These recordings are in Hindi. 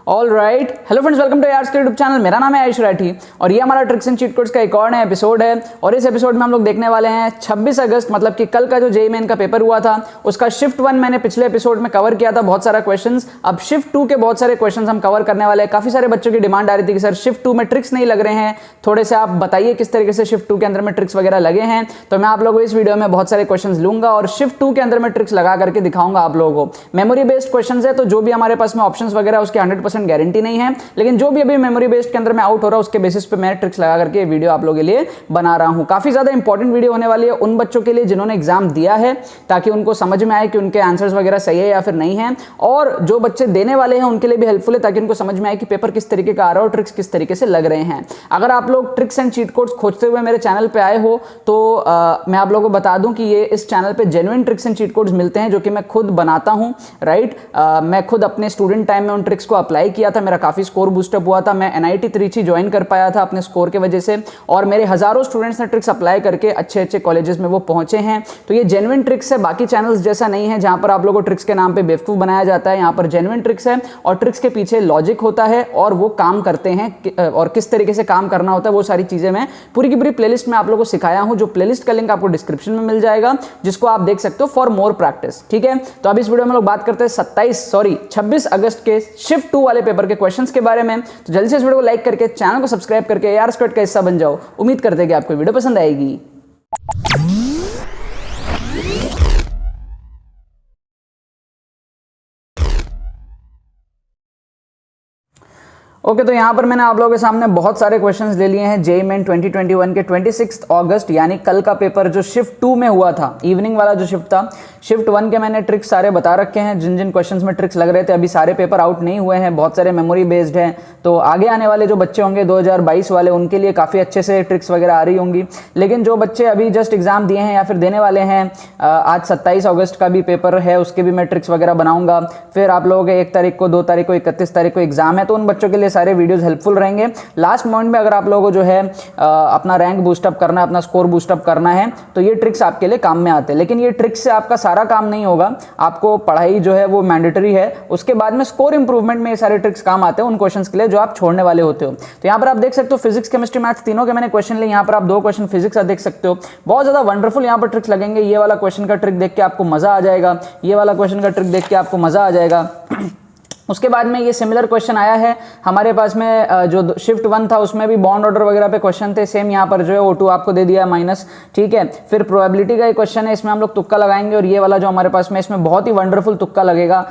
All right, hello friends, welcome to यार्स के यूट्यूब चैनल। मेरा नाम है आयुष राठी और ये हमारा ट्रिक्स एंड चीट कोड्स का एक और नया एपिसोड है। और इस एपिसोड में हम लोग देखने वाले हैं 26 अगस्त मतलब कि कल का जो जेईई मेन का पेपर हुआ था उसका शिफ्ट 1 मैंने पिछले एपिसोड में कवर किया था, बहुत सारा क्वेश्चंस। अब शिफ्ट 2 के बहुत सारे क्वेश्चंस हम कवर करने वाले हैं। काफी सारे बच्चों की डिमांड आ रही थी कि सर शिफ्ट 2 में ट्रिक्स नहीं लग रहे हैं, थोड़े से आप बताइए किस तरीके से शिफ्ट 2 के अंदर में ट्रिक्स वगैरह लगे हैं। तो मैं आप लोगों को इस वीडियो में बहुत सारे क्वेश्चंस लूंगा और शिफ्ट 2 के अंदर में ट्रिक्स लगा करके दिखाऊंगा आप लोगों को। मेमोरी बेस्ड क्वेश्चंस है तो जो भी हमारे पास में ऑप्शंस वगैरह उसकी 100% गारंटी नहीं है, लेकिन जो भी अभी मेमोरी बेस्ड के अंदर में आउट हो रहा है उसके बेसिस पे मैं ट्रिक्स लगा करके वीडियो आप लोगों के लिए बना रहा हूं। काफी ज्यादा इंपॉर्टेंट वीडियो होने वाली है उन बच्चों के लिए जिन्होंने एग्जाम दिया है, ताकि उनको समझ में आए कि उनके आंसर्स वगैरह सही है या फिर नहीं है, और जो बच्चे देने वाले हैं उनके लिए भी हेल्पफुल है ताकि उनको समझ में आए कि पेपर किस तरीके का आ रहा है और ट्रिक्स किस तरीके से लग रहे हैं। अगर आप लोग ट्रिक्स एंड चीट कोड्स खोजते हुए मेरे चैनल पे आए हो तो मैं आप लोगों को बता दूं कि ये इस चैनल पे genuine tricks and cheat codes मिलते हैं जो कि मैं खुद बनाता हूं। राइट, मैं खुद अपने स्टूडेंट टाइम में उन ट्रिक्स को अप्लाई किया था, मेरा काफी स्कोर बूस्टअप हुआ था, मैं NIT त्रिची ज्वाइन कर पाया था अपने स्कोर के वजह से, और मेरे हजारों स्टूडेंट्स ने ट्रिक्स अप्लाई करके अच्छे अच्छे कॉलेजेस में वो पहुंचे हैं। तो ये जेन्युइन ट्रिक्स है, बाकी चैनल्स जैसा नहीं है जहां पर आप लोगों को ट्रिक्स के नाम पे बेवकूफ बनाया जाता है। यहाँ पर जेन्युइन ट्रिक्स है और ट्रिक्स के पीछे लॉजिक होता है और वो काम करते हैं, और किस तरीके से काम करना होता है वो सारी चीजें मैं पूरी की पूरी प्लेलिस्ट में आप लोगों को सिखाया हूं, जो प्लेलिस्ट का लिंक आपको डिस्क्रिप्शन में मिल जाएगा, जिसको आप देख सकते हो फॉर मोर प्रैक्टिस। ठीक है, तो अब इस वीडियो में लोग बात करते हैं 26 अगस्त के शिफ्ट 2 वाले पेपर के क्वेश्चंस के बारे में। तो जल्दी से इस वीडियो को लाइक करके चैनल को सब्सक्राइब करके यार स्क्वाड का हिस्सा बन जाओ। उम्मीद करते हैं कि आपको वीडियो पसंद आएगी। ओके, तो यहाँ पर मैंने आप लोगों के सामने बहुत सारे क्वेश्चंस ले लिए हैं जेईई मेन 2021 के 26 अगस्त यानी कल का पेपर जो शिफ्ट 2 में हुआ था, इवनिंग वाला जो शिफ्ट था। शिफ्ट 1 के मैंने ट्रिक्स सारे बता रखे हैं, जिन जिन क्वेश्चंस में ट्रिक्स लग रहे थे। अभी सारे पेपर आउट नहीं हुए हैं, बहुत सारे मेमोरी बेस्ड हैं, तो आगे आने वाले जो बच्चे होंगे 2022 वाले उनके लिए काफ़ी अच्छे से ट्रिक्स वगैरह आ रही होंगी। लेकिन जो बच्चे अभी जस्ट एग्जाम दिए हैं या फिर देने वाले हैं, आज 27 अगस्त का भी पेपर है, उसके भी मैं ट्रिक्स वगैरह बनाऊंगा। फिर आप लोगों के 1 तारीख को, 2 तारीख को, 31 तारीख को एग्जाम है, तो उन बच्चों के लिए सारे वीडियोस हेल्पफुल रहेंगे। लास्ट मोमेंट में अगर आप लोगों को जो है अपना रैंक बूस्टअप करना है, अपना स्कोर बूस्टअप करना है, तो ये ट्रिक्स आपके लिए काम में आते हैं। लेकिन ये ट्रिक्स से आपका सारा काम नहीं होगा, आपको पढ़ाई जो है वो मैंडेटरी है, उसके बाद में स्कोर इंप्रूवमेंट में ये सारे ट्रिक्स काम आते हैं उन क्वेश्चंस के लिए जो आप छोड़ने वाले होते हो। तो यहाँ पर आप देख सकते हो फिजिक्स, केमिस्ट्री, मैथ्स तीनों के मैंने क्वेश्चन लिए। यहाँ पर आप 2 क्वेश्चन फिजिक्स का देख सकते हो, बहुत ज्यादा वंडरफुल यहाँ पर ट्रिक्स लगेंगे। ये वाला क्वेश्चन का ट्रिक देख के आपको मजा आ जाएगा, ये वाला क्वेश्चन का ट्रिक देख के आपको मजा आ जाएगा। उसके बाद में ये सिमिलर क्वेश्चन आया है हमारे पास में, जो शिफ्ट 1 था उसमें भी बॉन्ड ऑर्डर वगैरह पे क्वेश्चन थे, सेम यहाँ पर जो है O2 आपको दे दिया माइनस। ठीक है, फिर प्रोबेबिलिटी का एक क्वेश्चन है, इसमें हम लोग तुक्का लगाएंगे, और ये वाला जो हमारे पास में इसमें बहुत ही वंडरफुल तुक्का लगेगा।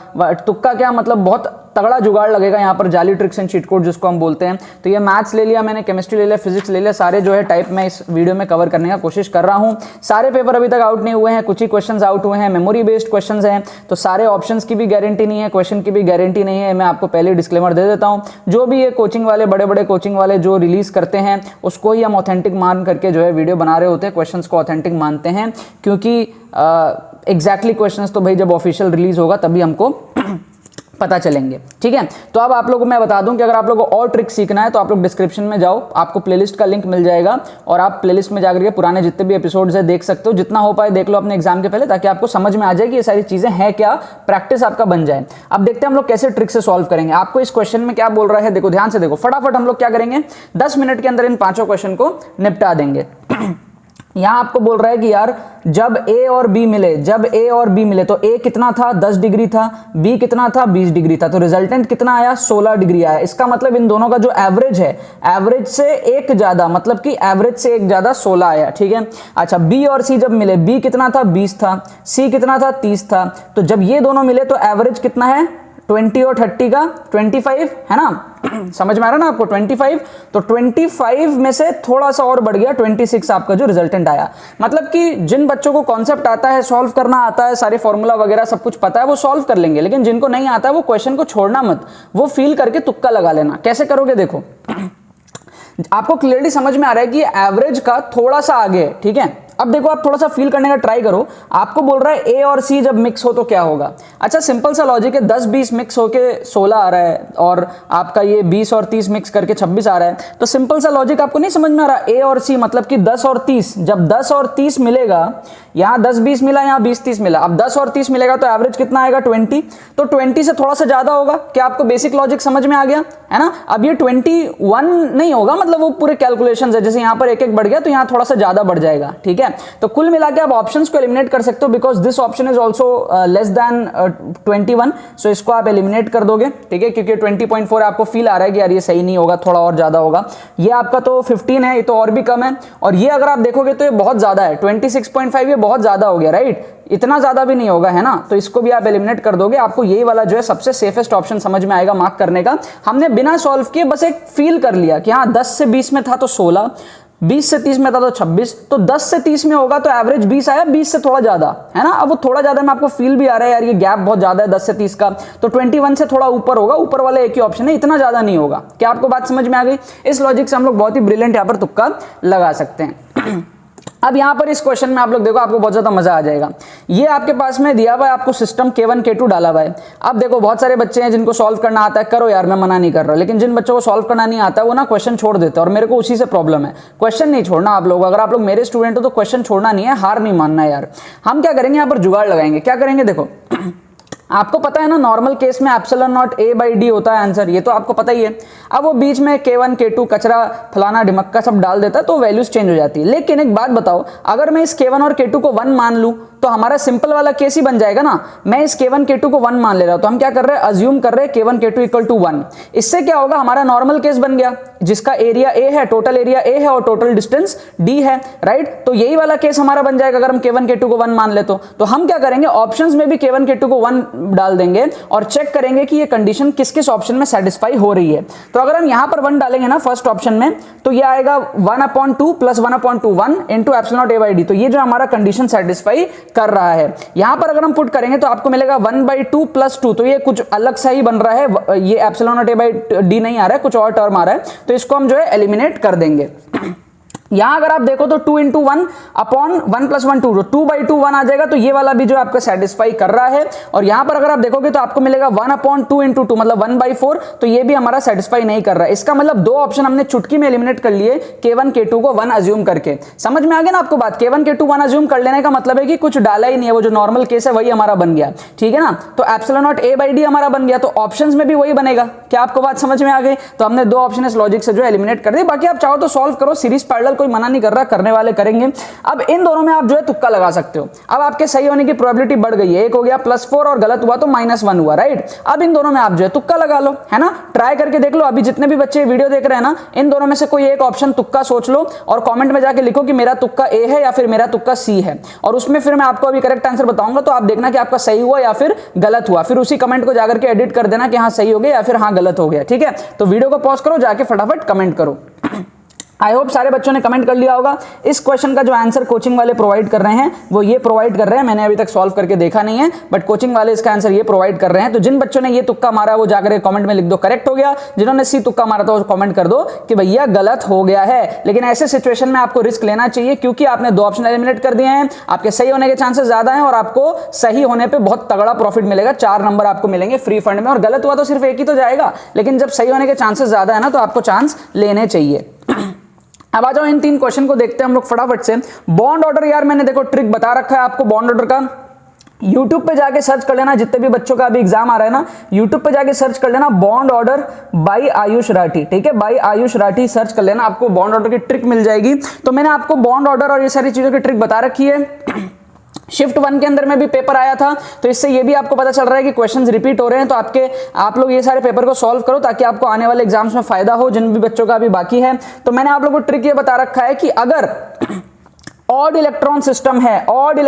तुक्का क्या मतलब, बहुत तगड़ा जुगाड़ लगेगा यहाँ पर, जाली ट्रिक्स एंड चीट कोड जिसको हम बोलते हैं। तो ये मैथ्स ले लिया मैंने, केमिस्ट्री ले लिया, फिजिक्स ले लिया, सारे जो है टाइप मैं इस वीडियो में कवर करने का कोशिश कर रहा हूँ। सारे पेपर अभी तक आउट नहीं हुए हैं, कुछ ही क्वेश्चंस आउट हुए हैं, मेमोरी बेस्ड क्वेश्चंस हैं, तो सारे ऑप्शंस की भी गारंटी नहीं है, क्वेश्चन की भी गारंटी नहीं है। मैं आपको पहले डिस्क्लेमर दे देता हूँ, जो भी ये कोचिंग वाले, बड़े बड़े कोचिंग वाले जो रिलीज करते हैं उसको ही हम ऑथेंटिक मान करके जो है वीडियो बना रहे होते हैं, क्वेश्चंस को ऑथेंटिक मानते हैं, क्योंकि एग्जैक्टली क्वेश्चंस तो भाई जब ऑफिशियल रिलीज होगा तभी हमको पता चलेंगे। ठीक है, तो अब आप लोगों को मैं बता दूं कि अगर आप लोगों को और ट्रिक सीखना है तो आप लोग डिस्क्रिप्शन में जाओ, आपको प्लेलिस्ट का लिंक मिल जाएगा, और आप प्लेलिस्ट में जाकर के पुराने जितने भी एपिसोड्स है देख सकते हो। जितना हो पाए देख लो अपने एग्जाम के पहले, ताकि आपको समझ में आ जाए कि ये सारी चीजें हैं क्या, प्रैक्टिस आपका बन जाए। अब देखते हैं हम लोग कैसे ट्रिक से सॉल्व करेंगे। आपको इस क्वेश्चन में क्या बोल रहा है, देखो ध्यान से देखो, फटाफट हम लोग क्या करेंगे, 10 मिनट के अंदर इन 5 क्वेश्चन को निपटा देंगे। यहां आपको बोल रहा है कि यार जब A और B मिले, तो A कितना था, 10 डिग्री था, B कितना था, 20 डिग्री था, तो रिजल्टेंट कितना आया, 16 डिग्री आया। इसका मतलब इन दोनों का जो एवरेज है, एवरेज से एक ज्यादा, मतलब कि एवरेज से एक ज्यादा 16 आया। ठीक है, अच्छा B और C जब मिले, B कितना था, 20 था, C कितना था, 30 था, तो जब ये दोनों मिले तो एवरेज कितना है, 20 और 30 का 25 है ना, समझ में आ रहा ना आपको, 25, तो 25 में से थोड़ा सा और बढ़ गया 26 आपका जो रिजल्टेंट आया। मतलब कि जिन बच्चों को कॉन्सेप्ट आता है, सॉल्व करना आता है, सारे फॉर्मूला वगैरह सब कुछ पता है, वो सॉल्व कर लेंगे, लेकिन जिनको नहीं आता है वो क्वेश्चन को छोड़ना मत, वो फील करके तुक्का लगा लेना। कैसे करोगे देखो, आपको क्लियरली समझ में आ रहा है कि एवरेज का थोड़ा सा आगे है। ठीक है, अब देखो आप थोड़ा सा फील करने का ट्राई करो, आपको बोल रहा है ए और सी जब मिक्स हो तो क्या होगा। अच्छा सिंपल सा लॉजिक है, 10-20 मिक्स होके 16 आ रहा है और आपका ये 20 और 30 मिक्स करके 26 आ रहा है, तो सिंपल सा लॉजिक आपको नहीं समझ में आ रहा, ए और सी मतलब कि 10 और 30, जब 10 और 30 मिलेगा, यहाँ 10-20 मिला, यहाँ 20-30 मिला, अब 10 और 30 मिलेगा तो एवरेज कितना आएगा 20, तो 20 से थोड़ा सा ज्यादा होगा। क्या आपको बेसिक लॉजिक समझ में आ गया है ना। अब ये 21 नहीं होगा, मतलब वो पूरे कैलकुलेशंस है, जैसे यहाँ पर एक एक बढ़ गया तो यहाँ थोड़ा सा ज्यादा बढ़ जाएगा, ठीक है। तो कुल मिला के आप ऑप्शंस को एलिमिनेट कर सकते हो, because this option is also less than 21, सो इसको आप एलिमिनेट कर दोगे, ठीक है, क्योंकि 20.4 आपको फील आ रहा है कि यार ये सही नहीं होगा, थोड़ा और ज्यादा होगा। ये आपका तो 15 है, ये तो और भी कम है, और ये अगर आप देखोगे तो ये बहुत ज्यादा है, 26.5 ये बहुत ज्यादा हो गया, राइट, इतना ज्यादा भी नहीं होगा, है ना। तो इसको भी आप एलिमिनेट कर दोगे, आपको यही वाला जो है सबसे सेफेस्ट ऑप्शन समझ में आएगा मार्क करने का। हमने बिना सॉल्व किए बस एक फील कर लिया कि हाँ 10 से 20 में था तो 16, 20 से 30 में था तो 26, तो 10 से 30 में होगा तो एवरेज 20 आया, 20 से थोड़ा ज्यादा, है ना। अब वो थोड़ा ज्यादा में आपको फील भी आ रहा है यार ये गैप बहुत ज्यादा है 10 से 30 का, तो 21 से थोड़ा ऊपर होगा, ऊपर वाला एक ही ऑप्शन है, इतना ज्यादा नहीं होगा। क्या आपको बात समझ में आ गई। इस लॉजिक से हम लोग बहुत ही ब्रिलियंट यहाँ पर तुक्का लगा सकते हैं। अब यहां पर इस क्वेश्चन में आप लोग देखो, आपको बहुत ज्यादा मजा आ जाएगा। ये आपके पास में दिया हुआ है, आपको सिस्टम K1 K2 डाला हुआ है। अब देखो बहुत सारे बच्चे हैं जिनको सॉल्व करना आता है, करो यार, मैं मना नहीं कर रहा, लेकिन जिन बच्चों को सॉल्व करना नहीं आता है वो ना क्वेश्चन छोड़ देते हैं, और मेरे को उसी से प्रॉब्लम है। क्वेश्चन नहीं छोड़ना आप लोग, अगर आप लोग मेरे स्टूडेंट हो तो क्वेश्चन छोड़ना नहीं है, हार नहीं मानना है यार। हम क्या करेंगे, यहाँ पर जुगाड़ लगाएंगे। क्या करेंगे, देखो आपको पता है ना नॉर्मल केस में epsilon not a by D होता है आंसर, ये तो आपको पता ही है। अब वो बीच में K1 K2 कचरा फलाना ढिमक्का सब डाल देता है तो वैल्यूज चेंज हो जाती है। लेकिन एक बात बताओ, अगर मैं इस K1 और K2 को 1 मान लूं तो हमारा सिंपल वाला केस ही बन जाएगा ना। मैं इस K1 K2 को 1 मान ले रहा हूं, तो हम क्या कर रहे हैं, अज्यूम कर रहे हैं K1 K2 इक्वल टू 1। इससे क्या होगा, हमारा नॉर्मल केस बन गया जिसका एरिया A है, टोटल एरिया A है और टोटल डिस्टेंस D है, राइट। तो यही वाला केस हमारा बन जाएगा अगर हम K1 K2 को 1 मान ले तो हम क्या करेंगे, ऑप्शंस में भी K1 K2 को 1 डाल देंगे और चेक करेंगे कि ये कंडीशन किस किस ऑप्शन में सेटिस्फाई हो रही है। तो अगर हम यहां पर 1 डालेंगे ना फर्स्ट ऑप्शन में, तो ये आएगा 1/2 plus 1/2 1 into epsilon not a by D, तो ये जो हमारा कंडीशन सेटिस्फाई कर रहा है। यहां पर अगर हम पुट करेंगे तो आपको मिलेगा 1/2 प्लस 2, तो ये कुछ अलग सा ही बन रहा है, ये epsilon not a by D नहीं आ रहा है, कुछ और टर्म आ रहा है, तो इसको हम जो है एलिमिनेट कर देंगे। यहां अगर आप देखो तो 2 इंटू 1 अपॉन 1 प्लस 1 2, 2/2 1 आ जाएगा, तो ये वाला भी जो आपका सेटिस्फाई कर रहा है। और यहां पर अगर आप देखोगे तो आपको मिलेगा 1/2 इंटू 2 मतलब 1/4, तो ये भी हमारा सेटिस्फाई नहीं कर रहा है। इसका मतलब दो ऑप्शन हमने चुटकी में एलिमिनेट कर लिए K1 K2 को 1 अज्यूम करके। समझ में आ गया ना आपको बात। K1 K2 1 अज्यूम कर लेने का मतलब है कि कुछ डाला ही नहीं है, वो जो नॉर्मल केस है वही हमारा बन गया, ठीक है ना। तो epsilon not a by D हमारा बन गया, तो ऑप्शंस में भी वही बनेगा। क्या आपको बात समझ में आ गई। तो हमने दो ऑप्शन इस लॉजिक से जो एलिमिनेट कर दिए। बाकी आप चाहो तो सॉल्व करो, सीरीज पैरेलल कोई मना नहीं कर रहा, करने वाले करेंगे। अब इन दोनों में आप जो है तुक्का लगा सकते हो। अब आपके सही होने की प्रोबेबिलिटी बढ़ गई है, एक हो गया +4 और गलत हुआ तो -1 हुआ, राइट। अब इन दोनों में आप जो है तुक्का लगा लो, है ना, ट्राई करके देख लो। अभी जितने भी बच्चे वीडियो देख रहे हैं ना, इन दोनों में से कोई एक ऑप्शन तुक्का सोच लो और कमेंट में जाके लिखो कि मेरा तुक्का ए है या फिर मेरा तुक्का सी है, और उसमें फिर मैं आपको अभी करेक्ट आंसर बताऊंगा, तो आप देखना कि आपका सही हुआ या फिर गलत हुआ। फिर उसी कमेंट को जाकर के एडिट कर देना कि हाँ सही हो गया या फिर हाँ गलत हो गया, ठीक है। तो वीडियो को पॉज करो, जाके फटाफट कमेंट करो। आई होप सारे बच्चों ने कमेंट कर लिया होगा। इस क्वेश्चन का जो आंसर कोचिंग वाले प्रोवाइड कर रहे हैं वो ये प्रोवाइड कर रहे हैं, मैंने अभी तक सॉल्व करके देखा नहीं है, बट कोचिंग वाले इसका आंसर ये प्रोवाइड कर रहे हैं। तो जिन बच्चों ने ये तुक्का मारा वो जाकर कमेंट में लिख दो करेक्ट हो गया, जिन्होंने सी तुक्का मारा था वो कमेंट कर दो कि भैया गलत हो गया है। लेकिन ऐसे सिचुएशन में आपको रिस्क लेना चाहिए, क्योंकि आपने दो ऑप्शन एलिमिनेट कर दिए हैं, आपके सही होने के चांसेस ज्यादा हैं और आपको सही होने पर बहुत तगड़ा प्रॉफिट मिलेगा, 4 नंबर आपको मिलेंगे फ्री फंड में, और गलत हुआ तो सिर्फ एक ही तो जाएगा। लेकिन जब सही होने के चांसेस ज्यादा है ना, तो आपको चांस लेने चाहिए। अब आ जाओ इन 3 क्वेश्चन को देखते हैं हम लोग फटाफट से। बॉन्ड ऑर्डर, यार मैंने देखो ट्रिक बता रखा है आपको बॉन्ड ऑर्डर का। YouTube पे जाके सर्च कर लेना, जितने भी बच्चों का अभी एग्जाम आ रहा है ना, YouTube पे जाके सर्च कर लेना bond order by Ayush Rathi, ठीक है, बाय आयुष राठी सर्च कर लेना, आपको बॉन्ड ऑर्डर की ट्रिक मिल जाएगी। तो मैंने आपको बॉन्ड ऑर्डर और ये सारी चीजों की ट्रिक बता रखी है। शिफ्ट 1 के अंदर में भी पेपर आया था, तो इससे ये भी आपको पता चल रहा है कि क्वेश्चंस रिपीट हो रहे हैं। तो आप लोग ये सारे पेपर को सॉल्व करो ताकि आपको आने वाले एग्जाम्स में फायदा हो, जिन भी बच्चों का अभी बाकी है। तो मैंने आप लोगों को ट्रिक ये बता रखा है कि अगर ऑड इलेक्ट्रॉन सिस्टम है, ऑड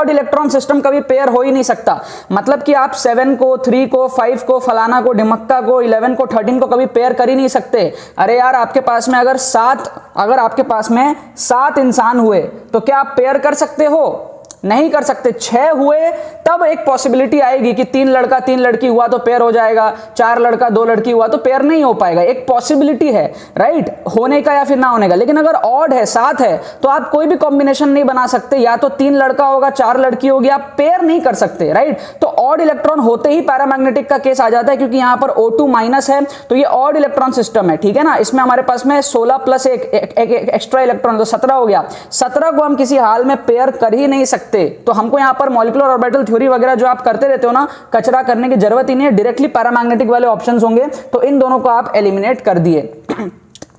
इलेक्ट्रॉन सिस्टम कभी पेयर हो ही नहीं सकता। मतलब कि आप 7 को 3 को 5 को फलाना को ढिमक्का को 11 को 13 को कभी पेयर कर ही नहीं सकते। अरे यार आपके पास में अगर आपके पास में 7 इंसान हुए तो क्या आप पेयर कर सकते हो? नहीं कर सकते। 6 हुए तब एक पॉसिबिलिटी आएगी कि 3 लड़का 3 लड़की हुआ तो पेयर हो जाएगा, 4 लड़का 2 लड़की हुआ तो पेयर नहीं हो पाएगा। एक पॉसिबिलिटी है राइट, होने का या फिर ना होने का। लेकिन अगर ऑड है, 7 है, तो आप कोई भी कॉम्बिनेशन नहीं बना सकते, या तो 3 लड़का होगा 4 लड़की होगी, आप पेयर नहीं कर सकते राइट। तो ऑड इलेक्ट्रॉन होते ही पैरामैग्नेटिक का केस आ जाता है, क्योंकि यहां पर O2 माइनस है, तो ये ऑड इलेक्ट्रॉन सिस्टम है, ठीक है ना। इसमें हमारे पास में 16 प्लस एक एक्स्ट्रा इलेक्ट्रॉन, तो 17 हो गया। 17 को हम किसी हाल में पेयर कर ही नहीं सकते। तो हमको यहां पर मॉलिक्यूलर ऑर्बिटल थ्योरी वगैरह जो आप करते रहते हो ना, कचरा करने की जरूरत ही नहीं है, डायरेक्टली पैरामैग्नेटिक वाले ऑप्शंस होंगे, तो इन दोनों को आप एलिमिनेट कर दिए।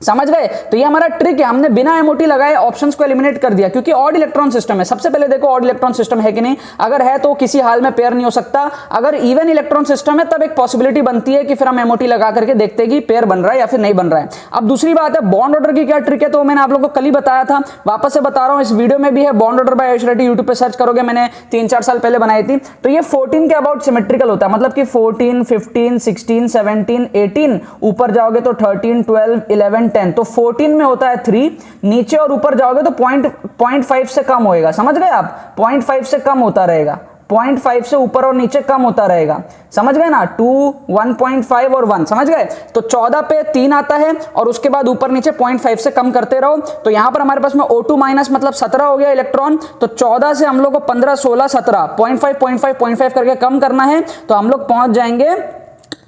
समझ गए। तो ये हमारा ट्रिक है, हमने बिना एमओटी लगाए ऑप्शंस को एलिमिनेट कर दिया, क्योंकि ऑड इलेक्ट्रॉन सिस्टम है। सबसे पहले देखो ऑड इलेक्ट्रॉन सिस्टम है कि नहीं, अगर है तो किसी हाल में पेयर नहीं हो सकता। अगर इवन इलेक्ट्रॉन सिस्टम है तब एक पॉसिबिलिटी बनती है कि फिर हम एमओटी लगा करके देखते हैं कि पेयर बन रहा है या फिर नहीं बन रहा है। अब दूसरी बात है बॉन्ड ऑर्डर की क्या ट्रिक है, तो मैंने आप लोगों को कल ही बताया था, वापस से बता रहा हूं, इस वीडियो में भी है। Bond order by Ayush Reddy, YouTube पे सर्च करोगे, मैंने 3-4 साल पहले बनाई थी। तो ये 14 के अबाउट सिमेट्रिकल होता है, मतलब कि 14, 15, 16, 17, 18, ऊपर जाओगे तो 13, 12, 11, 10, तो 14 में होता है 3, नीचे और ऊपर जाओगे तो 0.5 से कम होएगा। समझ गए आप, 0.5 से कम होता रहेगा, 0.5 से ऊपर और नीचे कम होता रहेगा। समझ गए ना, 2, 1.5 और 1, समझ गए। तो 14 पे 3 आता है और उसके बाद ऊपर नीचे 0.5 से कम करते रहो। तो यहां पर हमारे पास में O2 माइनस मतलब 17 हो गया इलेक्ट्रॉन। तो 14 से हम लोग को 15, 16, 17, 0.5 करके कम करना है, तो हम लोग पहुंच जाएंगे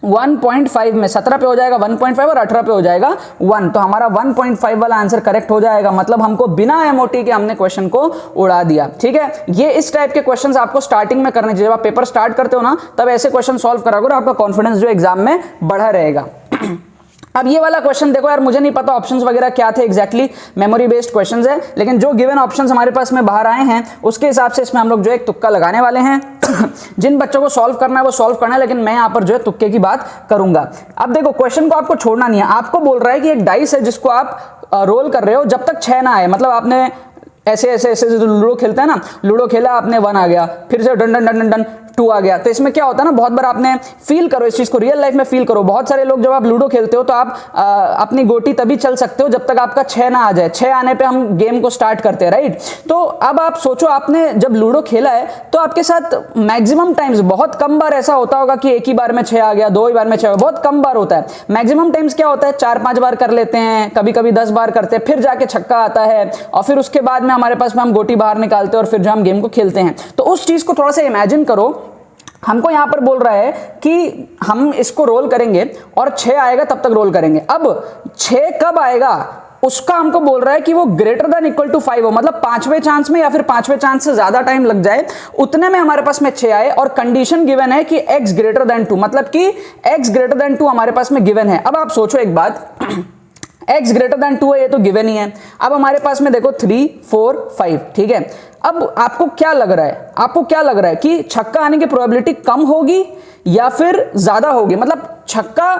1.5 में। 17 पे हो जाएगा 1.5 और 18 पे हो जाएगा 1, तो हमारा 1.5 वाला आंसर करेक्ट हो जाएगा। मतलब हमको बिना एमओटी के हमने क्वेश्चन को उड़ा दिया, ठीक है। ये इस टाइप के क्वेश्चंस आपको स्टार्टिंग में करने चाहिए। जब आप पेपर स्टार्ट करते हो ना, तब ऐसे क्वेश्चन सॉल्व करा करो, आपका कॉन्फिडेंस जो एग्जाम में बढ़ा रहेगा। अब ये वाला क्वेश्चन देखो यार, मुझे नहीं पता ऑप्शंस वगैरह क्या थे एग्जैक्टली, मेमोरी बेस्ड क्वेश्चंस है, लेकिन जो गिवन ऑप्शंस हमारे पास में बाहर आए हैं उसके हिसाब से इसमें हम लोग जो एक तुक्का लगाने वाले हैं। जिन बच्चों को सॉल्व करना है वो सॉल्व करना है, लेकिन मैं यहां पर जो है तुक्के की बात करूंगा। अब देखो क्वेश्चन को आपको छोड़ना नहीं है, आपको बोल रहा है कि एक डाइस है जिसको आप रोल कर रहे हो जब तक 6 ना आए। मतलब आपने ऐसे ऐसे ऐसे लूडो खेलता है ना, लूडो खेला आपने 1 आ गया, फिर से डन डन डन डन 2 आ गया। तो इसमें क्या होता है ना, बहुत बार आपने फील करो इस चीज को, रियल लाइफ में फील करो। बहुत सारे लोग जब आप लूडो खेलते हो तो आप अपनी गोटी तभी चल सकते हो जब तक आपका 6 ना आ जाए। 6 आने पे हम गेम को स्टार्ट करते हैं राइट। तो अब आप सोचो, आपने जब लूडो खेला है तो आपके साथ मैक्सिमम टाइम्स, बहुत कम बार ऐसा होता होगा कि एक ही बार में 6 आ गया, 2 ही बार में 6, बहुत कम बार होता है। मैक्सिमम टाइम्स क्या होता है, 4-5 बार कर लेते हैं, कभी कभी 10 बार करते हैं, फिर जाके छक्का आता है, और फिर उसके बाद में हमारे पास में हम गोटी बाहर निकालते हैं और फिर जो हम गेम को खेलते हैं। तो उस चीज को थोड़ा सा इमेजिन करो। हमको यहां पर बोल रहा है कि हम इसको रोल करेंगे और 6 आएगा तब तक रोल करेंगे। अब 6 कब आएगा उसका हमको बोल रहा है कि वो ग्रेटर देन इक्वल टू 5 हो, मतलब 5वें चांस में या फिर 5वें चांस से ज्यादा टाइम लग जाए, उतने में हमारे पास में 6 आए। और कंडीशन गिवन है कि x ग्रेटर देन 2, मतलब कि x ग्रेटर देन 2 हमारे पास में गिवन है। अब आप सोचो एक बात, x ग्रेटर देन 2 है, ये तो गिवन ही है। अब हमारे पास में देखो 3, 4, 5, ठीक है। अब आपको क्या लग रहा है, आपको क्या लग रहा है कि छक्का आने की प्रोबेबिलिटी कम होगी या फिर ज्यादा होगी? मतलब छक्का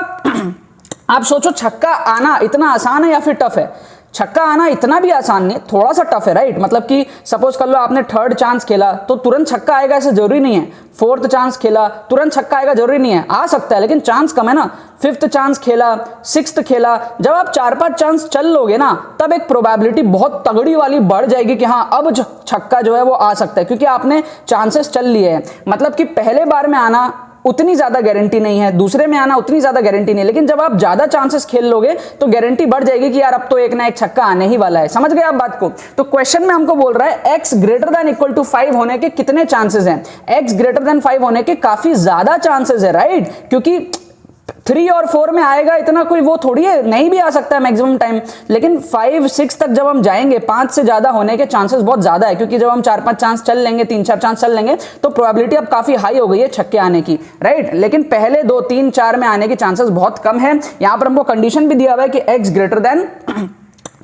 आप सोचो, छक्का आना इतना आसान है या फिर टफ है? छक्का आना इतना भी आसान नहीं, थोड़ा सा टफ है राइट। मतलब कि सपोज कर लो आपने 3rd चांस खेला तो तुरंत छक्का आएगा ऐसे जरूरी नहीं है। 4th चांस खेला तुरंत छक्का आएगा जरूरी नहीं है, आ सकता है लेकिन चांस कम है ना। 5th चांस खेला, 6th खेला, जब आप 4-5 चांस चल लोगे ना, तब एक प्रोबेबिलिटी बहुत तगड़ी वाली बढ़ जाएगी कि हाँ अब छक्का जो है वो आ सकता है, क्योंकि आपने चांसेस चल लिए हैं। मतलब कि पहले बार में आना उतनी ज्यादा गारंटी नहीं है, दूसरे में आना उतनी ज्यादा गारंटी नहीं है, लेकिन जब आप ज्यादा चांसेस खेल लोगे तो गारंटी बढ़ जाएगी कि यार अब तो एक ना एक छक्का आने ही वाला है। समझ गए आप बात को? तो क्वेश्चन में हमको बोल रहा है x greater than equal to 5 होने के कितने चांसेस हैं? x ग्रेटर देन 5 होने के काफी ज्यादा चांसेस है राइट, क्योंकि 3 और 4 में आएगा इतना कोई वो थोड़ी है, नहीं भी आ सकता है मैक्सिमम टाइम। लेकिन 5, 6 तक जब हम जाएंगे 5 से ज्यादा होने के चांसेस बहुत ज्यादा है, क्योंकि जब हम 4-5 चांस चल लेंगे, 3-4 चांस चल लेंगे तो प्रोबेबिलिटी अब काफी हाई हो गई है छक्के आने की राइट। लेकिन पहले 2, 3, 4 में आने के चांसेस बहुत कम है। यहां पर हमको कंडीशन भी दिया हुआ है कि x ग्रेटर देन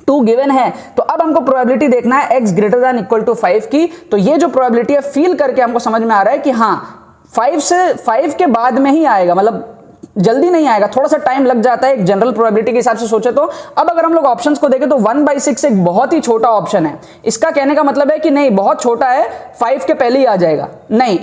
2 गिवन है। तो अब हमको प्रोबेबिलिटी देखना है x greater than equal to 5 की। तो ये जो प्रोबेबिलिटी है फील करके हमको समझ में आ रहा है कि हाँ 5 के बाद में ही आएगा, मतलब जल्दी नहीं आएगा, थोड़ा सा टाइम लग जाता है एक जनरल प्रोबेबिलिटी के हिसाब से सोचे तो। अब अगर हम लोग ऑप्शंस को देखें तो 1/6 एक बहुत ही छोटा ऑप्शन है। इसका कहने का मतलब है कि नहीं बहुत छोटा है, 5 के पहले ही आ जाएगा। नहीं,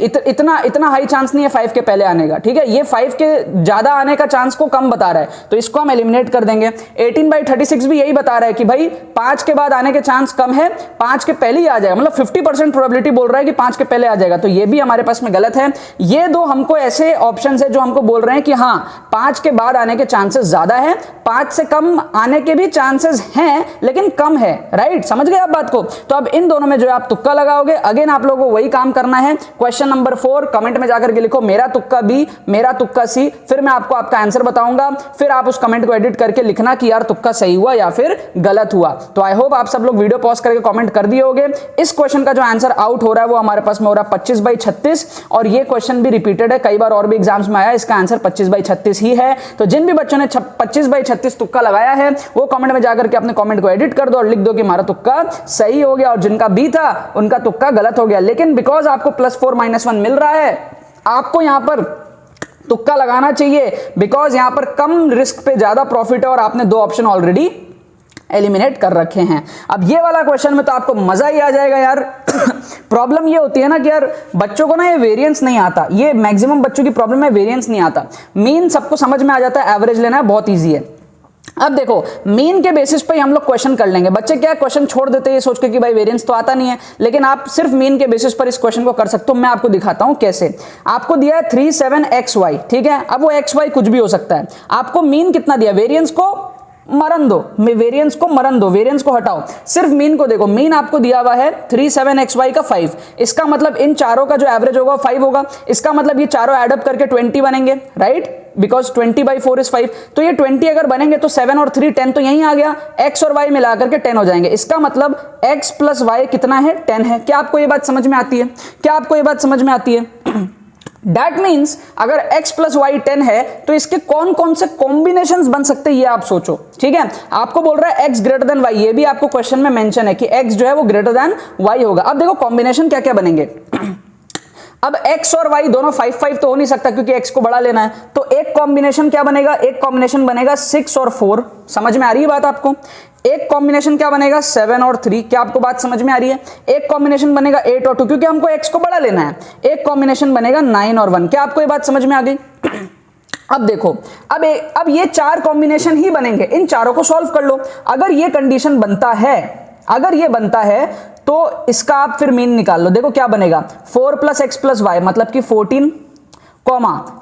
इतना हाई चांस नहीं है 5 के पहले आने का, ठीक है। ये 5 के ज्यादा आने का चांस को कम बता रहा है, तो इसको हम एलिमिनेट कर देंगे। 18/36 भी यही बता रहा है कि भाई 5 के बाद आने के चांस कम है, 5 के पहले ही आ जाएगा, मतलब 50% प्रोबेबिलिटी बोल रहा है कि 5 के पहले आ जाएगा, तो ये भी हमारे पास में गलत है। ये दो हमको ऐसे ऑप्शंस है जो हमको बोल रहे हैं कि हाँ 5 के बाद आने के चांसेस ज्यादा है, 5 से कम आने के भी चांसेस हैं लेकिन कम है, राइट। समझ गए आप बात को। तो अब इन दोनों में जो आप तुक्का लगाओगे, अगेन आप लोगों को वही काम करना है। क्वेश्चन नंबर 4 कमेंट में जाकर के लिखो मेरा तुक्का बी, मेरा तुक्का सी, फिर मैं आपको आपका आंसर बताऊंगा, फिर आप उस कमेंट को एडिट करके लिखना कि यार तुक्का सही हुआ या फिर गलत हुआ। तो आई होप आप सब लोग वीडियो पॉज करके कमेंट कर दिए होंगे। इस क्वेश्चन का जो आंसर आउट हो रहा है वो हमारे पास में हो रहा है 25/36, और ये क्वेश्चन भी रिपीटेड है, कई बार और भी एग्जाम्स में आया, इसका आंसर 25/36 ही है। तो जिन भी बच्चों ने 25/36 तुक्का लगाया है वो कमेंट में जाकर के अपने कमेंट को एडिट कर दो और लिख दो कि हमारा तुक्का सही हो गया, और जिनका बी था उनका तुक्का गलत हो गया। लेकिन बिकॉज आपको +4 -1 मिल रहा है, आपको यहां पर तुक्का लगाना चाहिए, बिकॉज यहां पर कम रिस्क पे ज्यादा प्रॉफिट है और आपने 2 ऑप्शन ऑलरेडी एलिमिनेट कर रखे हैं। अब ये वाला क्वेश्चन में तो आपको मजा ही आ जाएगा यार। प्रॉब्लम ये होती है ना कि यार बच्चों को ना ये वेरिएंस नहीं आता, ये मैक्सिमम बच्चों की प्रॉब्लम है, वेरिएंस नहीं आता। मीन सबको समझ में आ जाता है, एवरेज लेना है बहुत ईजी है। अब देखो मीन के बेसिस पे हम लोग क्वेश्चन कर लेंगे। बच्चे क्या क्वेश्चन छोड़ देते हैं ये सोच के कि भाई वेरिएंस तो आता नहीं है, लेकिन आप सिर्फ मीन के बेसिस पर इस क्वेश्चन को कर सकते हो। मैं आपको दिखाता हूं कैसे। आपको दिया है 37xy, ठीक है। अब वो xy कुछ भी हो सकता है। आपको मीन कितना दिया, वेरिएंस को मरन दो, वेरिएंस को मरन दो, वेरिएंस को हटाओ, सिर्फ मीन को देखो। मीन आपको दिया हुआ है 37xy का 5, इसका मतलब इन चारों का जो एवरेज होगा 5 होगा। इसका मतलब ये चारों एड अप करके 20 बनेंगे, राइट, बिकॉज 20/4 इज 5। तो ये 20 अगर बनेंगे तो 7 और 3 10 तो यहीं आ गया, x और y मिला करके 10 हो जाएंगे। इसका मतलब x + y कितना है, 10 है। क्या आपको ये बात समझ में आती है? क्या आपको ये बात समझ में आती है? That means अगर x + y 10 है तो इसके कौन कौन से कॉम्बिनेशंस बन सकते हैं ये आप सोचो, ठीक है। आपको बोल रहा है x > y, ये भी आपको क्वेश्चन में मेंशन है कि x जो है वो > y होगा। अब देखो कॉम्बिनेशन क्या क्या बनेंगे। अब x और y दोनों 5 तो हो नहीं सकता क्योंकि x को बड़ा लेना है, तो एक कॉम्बिनेशन क्या बनेगा, एक कॉम्बिनेशन बनेगा 6 और 4। समझ में आ रही है बात आपको? एक कॉम्बिनेशन क्या बनेगा 7 और 3। क्या आपको बात समझ में आ रही है? एक कॉम्बिनेशन बनेगा 8 और 2 क्योंकि हमको x को बड़ा लेना है। एक कॉम्बिनेशन बनेगा 9 और 1। क्या आपको ये बात समझ में आ गई? अब देखो, अब ये 4 कॉम्बिनेशन ही बनेंगे, इन चारों को सॉल्व कर लो। अगर ये कंडीशन बनता है, अगर ये बनता है तो इसका आप फिर मीन निकाल लो। देखो क्या बनेगा, 4 + x + y मतलब कि 14,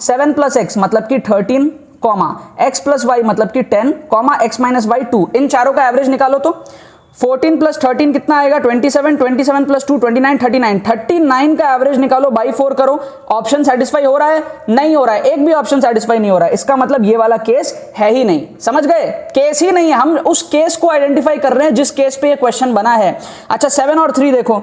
7 + x मतलब कि 13, x + y मतलब कि 10, x - y 2। इन चारों का एवरेज निकालो तो 14 + 13 कितना आएगा, 27, 27 + 2 29, 39 का एवरेज निकालो, बाई 4 करो। ऑप्शन सेटिस्फाई हो रहा है? नहीं हो रहा है, एक भी ऑप्शन सेटिस्फाई नहीं हो रहा है। इसका मतलब ये वाला केस है ही नहीं। समझ गए? केस ही नहीं है। हम उस केस को आइडेंटिफाई कर रहे हैं जिस केस पे ये क्वेश्चन बना है। अच्छा 7 और 3 देखो,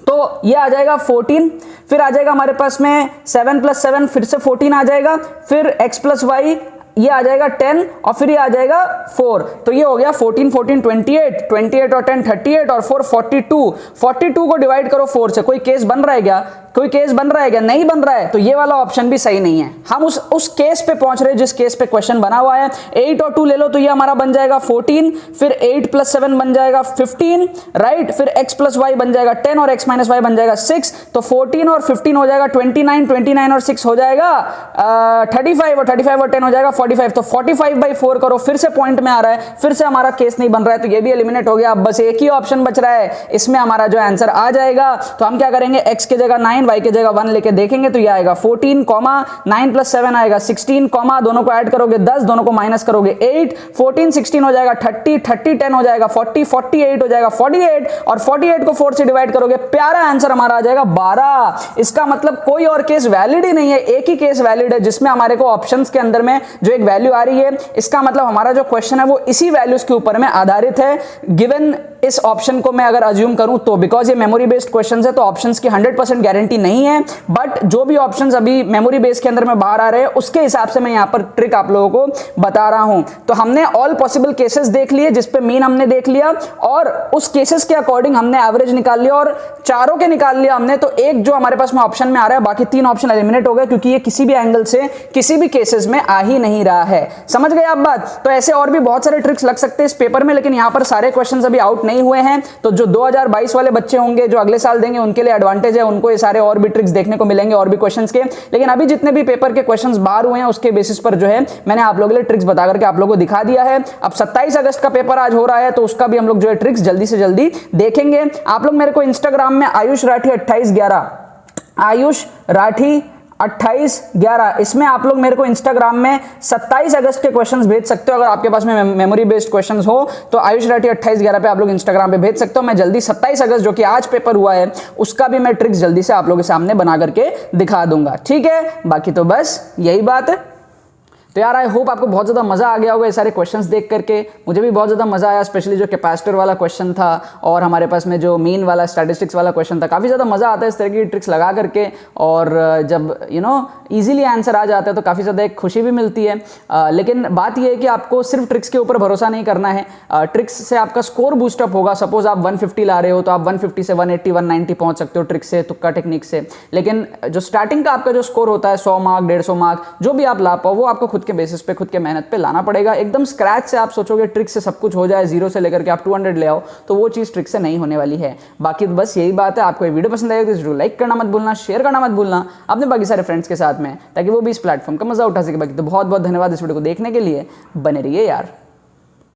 तो ये आ जाएगा 14, फिर आ जाएगा हमारे पास में 7 + 7 फिर से 14 आ जाएगा, फिर x + y ये आ जाएगा 10 और फिर ये आ जाएगा 4। तो ये हो गया 14 14 28 और 10 38 और 4 42 को डिवाइड करो 4 से। कोई केस बन रहा है क्या? कोई केस बन रहा है क्या? नहीं बन रहा है। तो ये वाला ऑप्शन भी सही नहीं है। हम उस केस पे पहुंच रहे हैं जिस केस पे क्वेश्चन बना हुआ है। 8 और 2 ले लो तो ये हमारा बन जाएगा 14, फिर 8 + 7 बन जाएगा 15, राइट, फिर x + y बन जाएगा 10 और x - y बन जाएगा 6। तो 14 और 15 हो जाएगा 29 और 6 हो जाएगा 35 और 35 और 10 हो जाएगा 45। तो 45/4 करो, फिर से पॉइंट में आ रहा है, फिर से हमारा केस नहीं बन रहा है, तो ये भी एलिमिनेट हो गया। अब बस एक ही ऑप्शन बच रहा है, इसमें हमारा जो आंसर आ जाएगा। तो हम क्या करेंगे, x की जगह 9 y की जगह 1 लेके देखेंगे तो ये आएगा 14, 9 + 7 आएगा 16, दोनों को ऐड करोगे 10, दोनों को माइनस करोगे 8, 14 16 हो जाएगा 30, 10 हो जाएगा 40, 48 हो जाएगा 48 और 48 को 4 से डिवाइड करोगे, प्यारा आंसर हमारा आ जाएगा 12। इसका मतलब कोई और केस वैलिड ही नहीं है, एक ही केस वैलिड है जिसमें हमारे को ऑप्शंस के अंदर में जो एक वैल्यू आ रही है। इसका मतलब हमारा जो क्वेश्चन है वो इसी वैल्यूज के ऊपर में आधारित है। गिवन इस ऑप्शन को मैं अगर अज्यूम करूं तो, बिकॉज ये मेमोरी बेस्ड क्वेश्चंस है तो ऑप्शंस की 100% गारंटी नहीं है, बट जो भी ऑप्शंस अभी मेमोरी बेस के अंदर में बाहर आ रहे हैं उसके हिसाब से मैं यहां पर ट्रिक आप लोगों को बता रहा हूं। तो हमने ऑल पॉसिबल केसेस देख लिए जिसपे मीन हमने देख लिया और उस केसेस के अकॉर्डिंग हमने एवरेज निकाल लिया और चारों के निकाल लिया हमने, तो एक जो हमारे पास में ऑप्शन में आ रहा है, बाकी 3 ऑप्शन एलिमिनेट हो गए क्योंकि ये किसी भी एंगल से किसी भी केसेस में आ ही नहीं रहा है। समझ गए आप बात? तो ऐसे और भी बहुत सारे ट्रिक्स लग सकते हैं इस पेपर में, लेकिन यहां पर सारे क्वेश्चंस अभी आउट नहीं हुए हैं, तो जो 2022 वाले बच्चे होंगे जो अगले साल देंगे उनके लिए एडवांटेज है, उनको ये सारे और भी ट्रिक्स देखने को मिलेंगे और भी क्वेश्चंस के। लेकिन अभी जितने भी पेपर के क्वेश्चंस बाहर हुए हैं उसके बेसिस पर जो है मैंने आप लोगों के लिए ट्रिक्स बता करके आप लोगों को दिखा दिया है। अब 27 अगस्त का पेपर आज हो रहा है तो उसका भी हम लोग जो है ट्रिक्स जल्दी से जल्दी देखेंगे। आप लोग मेरे को इंस्टाग्राम में आयुष राठी 2811 आयुष राठी 2811 इसमें आप लोग मेरे को इंस्टाग्राम में 27 अगस्त के क्वेश्चंस भेज सकते हो। अगर आपके पास में मेमोरी बेस्ड क्वेश्चंस हो तो आयुष राठी 2811 पे आप लोग इंस्टाग्राम पे भेज सकते हो। मैं जल्दी 27 अगस्त जो कि आज पेपर हुआ है उसका भी मैं ट्रिक्स जल्दी से आप लोगों के सामने बना करके दिखा दूंगा, ठीक है? बाकी तो बस यही बात है। तो यार आई होप आपको बहुत ज़्यादा मज़ा आ गया होगा ये सारे क्वेश्चंस देख करके। मुझे भी बहुत ज़्यादा मज़ा आया, स्पेशली जो कैपेसिटर वाला क्वेश्चन था और हमारे पास में जो मीन वाला स्टैटिस्टिक्स वाला क्वेश्चन था। काफ़ी ज़्यादा मज़ा आता है इस तरह की ट्रिक्स लगा करके, और जब ईजिली आंसर आ जाता है तो काफ़ी ज़्यादा एक खुशी भी मिलती है। लेकिन बात यह है कि आपको सिर्फ ट्रिक्स के ऊपर भरोसा नहीं करना है। ट्रिक्स से आपका स्कोर बूस्टअप होगा। सपोज आप 150 ला रहे हो तो आप 150 से 180 190 पहुँच सकते हो ट्रिक्स से, तुक्का टेक्निक से। लेकिन जो स्टार्टिंग का आपका जो स्कोर होता है 100 मार्क 150 मार्क जो भी आप ला पाओ वो आपको खुद के बेसिस पे खुद के मेहनत पे लाना पड़ेगा। एकदम स्क्रैच से आप सोचोगे ट्रिक से सब कुछ हो जाए, जीरो से लेकर के आप 200 ले आओ, तो वो चीज़ ट्रिक से नहीं होने वाली है। बाकी तो बस यही बात है। आपको ये वीडियो पसंद आएगा तो वीडियो लाइक करना मत भूलना, शेयर करना मत भूलना अपने बाकी सारे फ्रेंड्स के साथ में, ताकि वो भी इस प्लेटफॉर्म का मजा उठा सके। बाकी तो बहुत बहुत धन्यवाद इस वीडियो को देखने के लिए। बने रहिए यार।